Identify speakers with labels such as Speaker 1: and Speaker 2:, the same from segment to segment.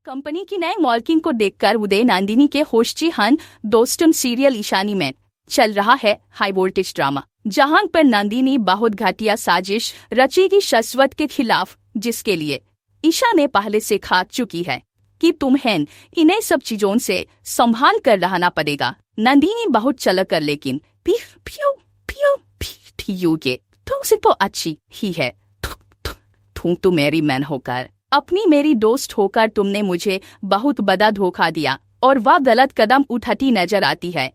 Speaker 1: Company की नए मालकिन को देखकर उदय नंदिनी के होशी हन दोस्तम सीरियल ईशानी में चल रहा है हाई वोल्टेज ड्रामा, जहां पर नंदिनी बहुत घटिया साजिश रचेगी शाश्वत के खिलाफ, जिसके लिए ईशा ने पहले से खा चुकी है कि तुम्हें इन्हें सब चीजों से संभाल कर रहना पड़ेगा। नंदिनी बहुत चल कर लेकिन तुमसे तो अच्छी ही है। तुम तो मेरी मैन होकर अपनी मेरी दोस्त होकर तुमने मुझे बहुत बड़ा धोखा दिया और वह गलत कदम उठाती नजर आती है।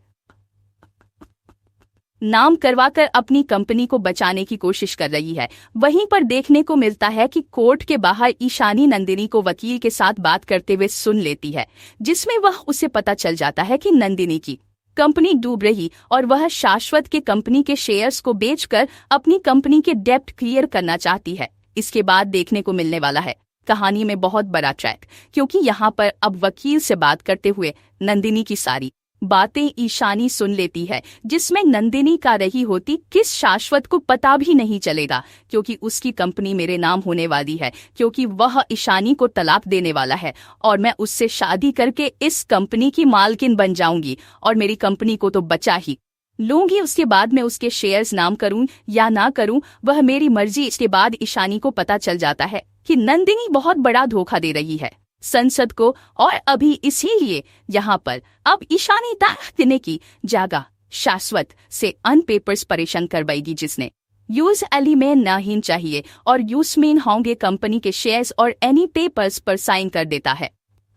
Speaker 1: नाम करवाकर अपनी कंपनी को बचाने की कोशिश कर रही है। वहीं पर देखने को मिलता है कि कोर्ट के बाहर ईशानी नंदिनी को वकील के साथ बात करते हुए सुन लेती है, जिसमें वह उसे पता चल जाता है कि नंदिनी की कंपनी डूब रही और वह शाश्वत के कंपनी के शेयर्स को बेचकर अपनी कंपनी के डेब्ट क्लियर करना चाहती है। इसके बाद देखने को मिलने वाला है कहानी में बहुत बड़ा ट्रैक, क्योंकि यहाँ पर अब वकील से बात करते हुए नंदिनी की सारी बातें ईशानी सुन लेती है, जिसमें नंदिनी का रही होती किस शाश्वत को पता भी नहीं चलेगा, क्योंकि उसकी कंपनी मेरे नाम होने वाली है, क्योंकि वह ईशानी को तलाक देने वाला है और मैं उससे शादी करके इस कंपनी की मालकिन बन जाऊंगी और मेरी कंपनी को तो बचा ही लूंगी। उसके बाद मैं उसके शेयर्स नाम करूं या ना करूं वह मेरी मर्जी। इसके बाद ईशानी को पता चल जाता है कि नंदिनी बहुत बड़ा धोखा दे रही है संसद को, और अभी इसीलिए यहाँ पर अब ईशानी दाख देने की जगह शाश्वत से अन पेपर्स परेशान करवाएगी, जिसने यूज एली में नहीं चाहिए और यूसमेन होंगे कंपनी के शेयर्स और एनी पेपर्स पर साइन कर देता है,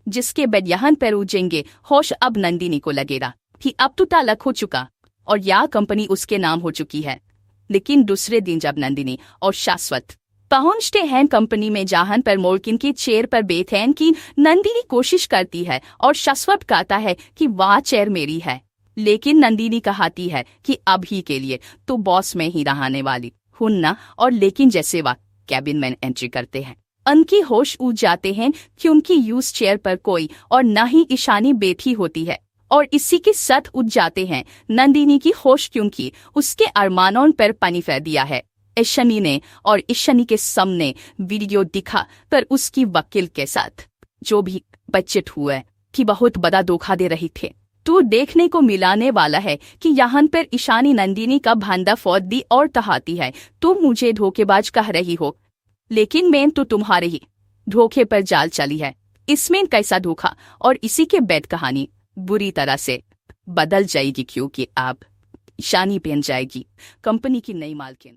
Speaker 1: जिसके बाद यहाँ पर उजेंगे होश। अब नंदिनी को लगेगा कि अब तो तलाक हो चुका और यह कंपनी उसके नाम हो चुकी है। लेकिन दूसरे दिन जब नंदिनी और शाश्वत पहुंचते हैं कंपनी में, जहां पर मालकिन के चेयर पर बैठे हैं कि नंदिनी कोशिश करती है और शाश्वत कहता है कि वह चेयर मेरी है, लेकिन नंदिनी कहती है कि अभी के लिए तो बॉस में ही रहने वाली हूं ना। और लेकिन जैसे वह कैबिन में एंट्री करते हैं उनकी होश उड़ जाते हैं, क्योंकि यूज चेयर पर कोई और न ही ईशानी बैठी होती है और इसी के साथ उठ जाते हैं नंदिनी की होश, क्योंकि उसके अरमानों पर पानी फेर दिया है ईशानी ने। और ईशानी के सामने वीडियो दिखा पर उसकी वकील के साथ जो भी बचत हुए कि बहुत बड़ा धोखा दे रही थे, तो देखने को मिलाने वाला है कि यहाँ पर ईशानी नंदिनी का भांडा फोड़ दी और कहती है तुम मुझे धोखेबाज कह रही हो, लेकिन मैं तो तुम्हारे ही धोखे पर जाल चली है। इसमें कैसा धोखा, और इसी के बाद कहानी बुरी तरह से बदल जाएगी, क्योंकि अब ईशानी बन जाएगी कंपनी की नई मालकिन।